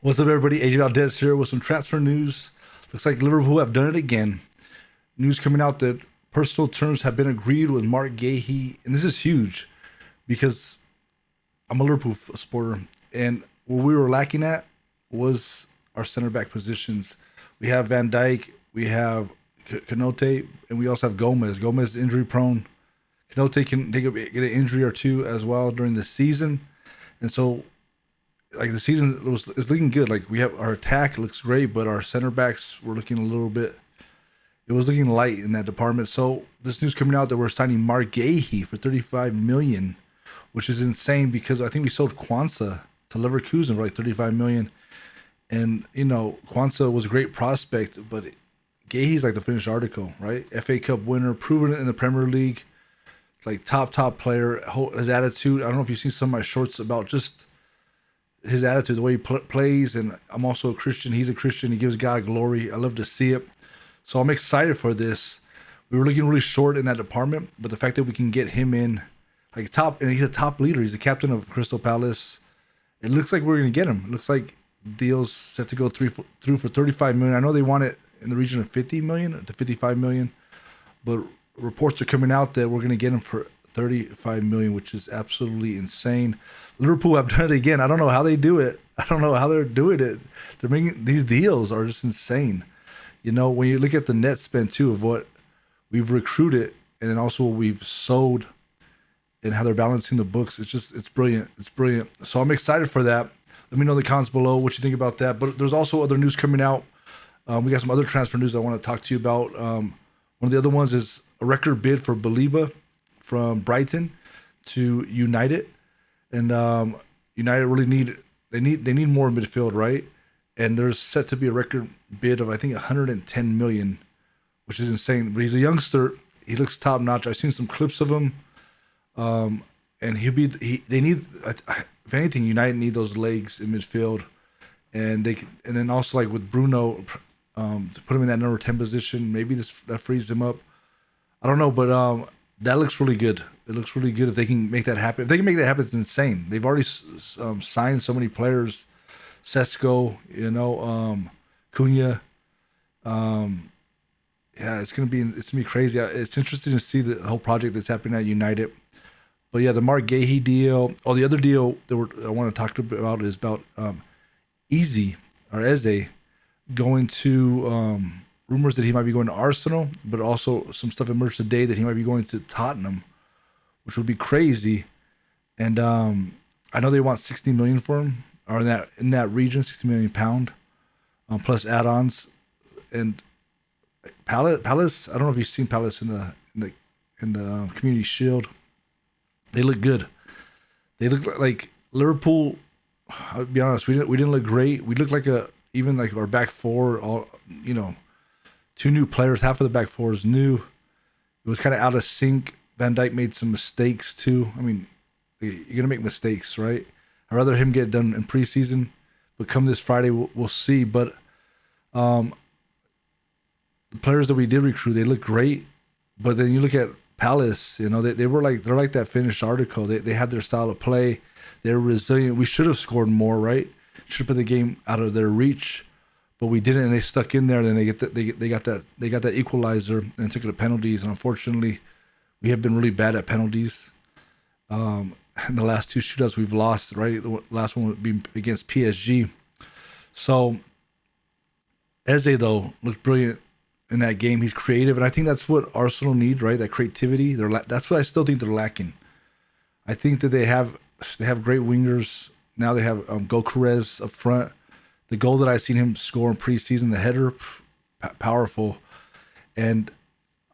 What's up, everybody? AJ Valdez here with some transfer news. Looks like Liverpool have done it again. News coming out that personal terms have been agreed with Marc Guehi, and this is huge because I'm a Liverpool supporter, and what we were lacking at was our center back positions. We have Van Dijk, we have Canote, and we also have Gomez. Gomez is injury prone. Canote can get an injury or two as well during the season, and so like the season is looking good. Like we have our attack looks great, but our center backs were looking a little bit. It was looking light in that department. So this news coming out that we're signing Marc Guehi for 35 million, which is insane because I think we sold Kwanzaa to Leverkusen for like 35 million, and Kwanzaa was a great prospect, but Guehi's like the finished article, right? FA Cup winner, proven it in the Premier League. It's like top player. His attitude. I don't know if you've seen some of my shorts about just his attitude, the way he plays, and I'm also a Christian. He's a Christian. He gives God glory. I love to see it. So I'm excited for this. We were looking really short in that department, but the fact that we can get him in, like top, and he's a top leader. He's the captain of Crystal Palace. It looks like we're going to get him. It looks like deals set to go through for 35 million. I know they want it in the region of 50 million to 55 million, but reports are coming out that we're going to get him for 35 million, which is absolutely insane. Liverpool have done it again. I don't know how they do it. I don't know how they're doing it. They're making these deals are just insane. When you look at the net spend too of what we've recruited and then also what we've sold and how they're balancing the books, it's brilliant. It's brilliant. So I'm excited for that. Let me know in the comments below what you think about that. But there's also other news coming out. We got some other transfer news I want to talk to you about. One of the other ones is a record bid for Baleba from Brighton to United. And United really need more midfield, right? And there's set to be a record bid of I think 110 million, which is insane. But he's a youngster. He looks top notch. I've seen some clips of him, and they need, if anything, United need those legs in midfield, and then also like with Bruno, to put him in that number 10 position. Maybe that frees him up. I don't know, but that looks really good. It looks really good if they can make that happen. If they can make that happen, it's insane. They've already signed so many players. Sesko, Cunha. Yeah, it's gonna be crazy. It's interesting to see the whole project that's happening at United. But yeah, the Marc Guehi deal. Oh, the other deal that I want to talk about is about Eze going to rumors that he might be going to Arsenal, but also some stuff emerged today that he might be going to Tottenham, which would be crazy. And I know they want 60 million for him, or in that region, 60 million pound, plus add-ons. And Palace, I don't know if you've seen Palace in the Community Shield. They look good. They look like Liverpool. I'll be honest, we didn't look great. We looked like even like our back four, all two new players. Half of the back four is new. It was kind of out of sync. Van Dijk made some mistakes too. I mean, you're gonna make mistakes, right? I'd rather him get it done in preseason, but come this Friday, we'll see. But the players that we did recruit, they look great. But then you look at Palace, they're like that finished article. They had their style of play. They're resilient. We should have scored more, right? Should have put the game out of their reach, but we didn't, and they stuck in there. And then they got that equalizer and took it to penalties. And unfortunately, we have been really bad at penalties. In the last two shootouts we've lost, right? The last one would be against PSG. So Eze though looked brilliant in that game. He's creative, and I think that's what Arsenal need, right? That creativity. That's what I still think they're lacking. I think that they have great wingers. Now they have Gokures up front. The goal that I seen him score in preseason, the header, powerful. And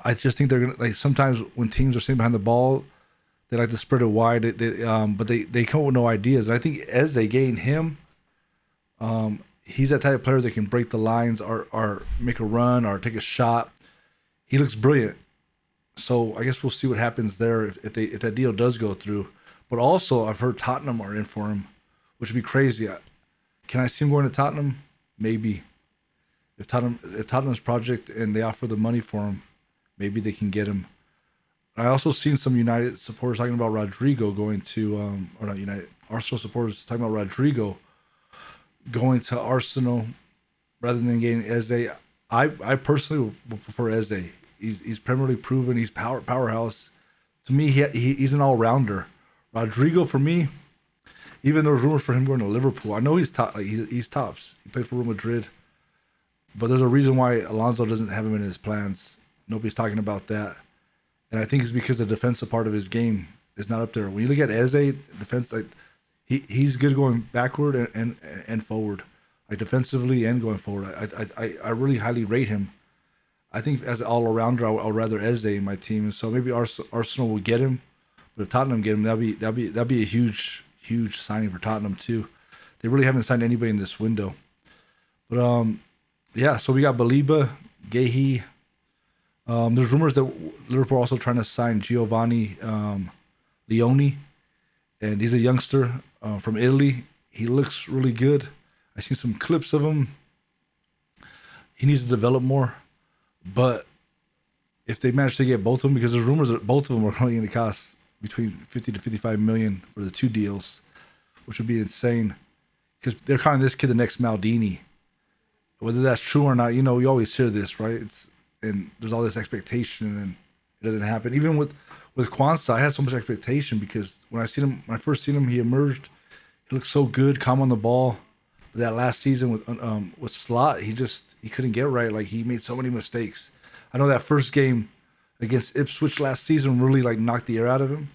I just think they're gonna, like, sometimes when teams are sitting behind the ball, they like to spread it wide. But they come up with no ideas. And I think as they gain him, he's that type of player that can break the lines or make a run or take a shot. He looks brilliant. So I guess we'll see what happens there if that deal does go through. But also, I've heard Tottenham are in for him, which would be crazy. Can I see him going to Tottenham? Maybe. If Tottenham's project and they offer the money for him, maybe they can get him. I also seen some United supporters talking about Rodrigo going to, or not United, Arsenal supporters talking about Rodrigo going to Arsenal rather than getting Eze. I personally would prefer Eze. He's primarily proven. He's powerhouse. To me, he's an all rounder. Rodrigo, for me, even there was rumors for him going to Liverpool. I know he's top. Like he's tops. He played for Real Madrid, but there's a reason why Alonso doesn't have him in his plans. Nobody's talking about that, and I think it's because the defensive part of his game is not up there. When you look at Eze, defense, like he's good going backward and forward, like defensively and going forward. I really highly rate him. I think as an all-arounder, I'll rather Eze in my team, and so maybe Arsenal will get him. But if Tottenham get him, that'd be a huge signing for Tottenham too. They really haven't signed anybody in this window. But yeah. So we got Baleba, Guehi. There's rumors that Liverpool are also trying to sign Giovanni Leoni, and he's a youngster from Italy. He looks really good. I've seen some clips of him. He needs to develop more. But if they manage to get both of them, because there's rumors that both of them are going to cost between 50 to 55 million for the two deals, which would be insane. Because they're calling this kid the next Maldini. Whether that's true or not, you know, we always hear this, right? And there's all this expectation, and it doesn't happen. Even with Kwanzaa, I had so much expectation because when I first seen him, he emerged. He looked so good, calm on the ball. But that last season with Slot, he couldn't get right. Like he made so many mistakes. I know that first game against Ipswich last season really like knocked the air out of him,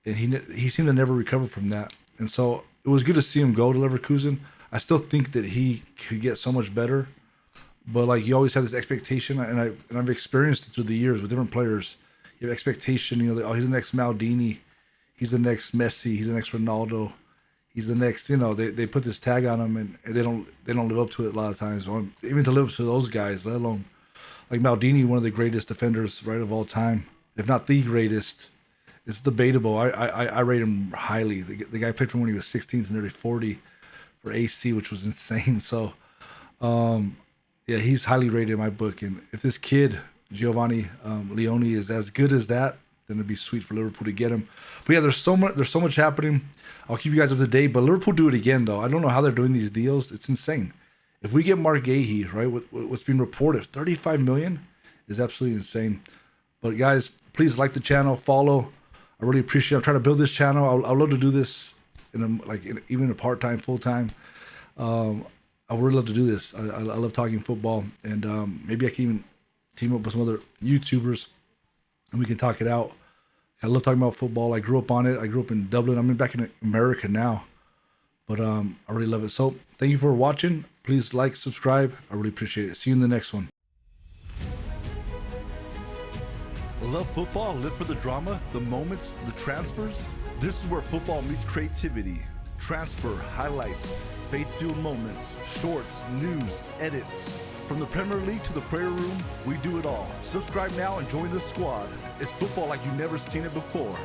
and he seemed to never recover from that. And so it was good to see him go to Leverkusen. I still think that he could get so much better, but like you always have this expectation, and I've experienced it through the years with different players. You have expectation, you know, like, oh, he's the next Maldini, he's the next Messi, he's the next Ronaldo, he's the next. You know, they put this tag on him, and they don't live up to it a lot of times. Or even to live up to those guys, let alone like Maldini, one of the greatest defenders right of all time, if not the greatest. It's debatable. I rate him highly. The guy played from when he was 16 to nearly 40 for AC, which was insane. So, yeah, he's highly rated in my book. And if this kid, Giovanni Leoni, is as good as that, then it'd be sweet for Liverpool to get him. But yeah, there's so much happening. I'll keep you guys up to date. But Liverpool do it again, though. I don't know how they're doing these deals. It's insane. If we get Marc Guehi, right, what's being reported, 35 million is absolutely insane. But guys, please like the channel, follow. I really appreciate it. I'm trying to build this channel. I'd love to do this even a part-time, full-time. I would really love to do this. I love talking football, and maybe I can even team up with some other YouTubers, and we can talk it out. I love talking about football. I grew up on it. I grew up in Dublin. I'm back in America now, but I really love it. So thank you for watching. Please like, subscribe. I really appreciate it. See you in the next one. Love football, live for the drama, the moments, the transfers? This is where football meets creativity. Transfer, highlights, faith-fueled moments, shorts, news, edits. From the Premier League to the prayer room, we do it all. Subscribe now and join the squad. It's football like you've never seen it before.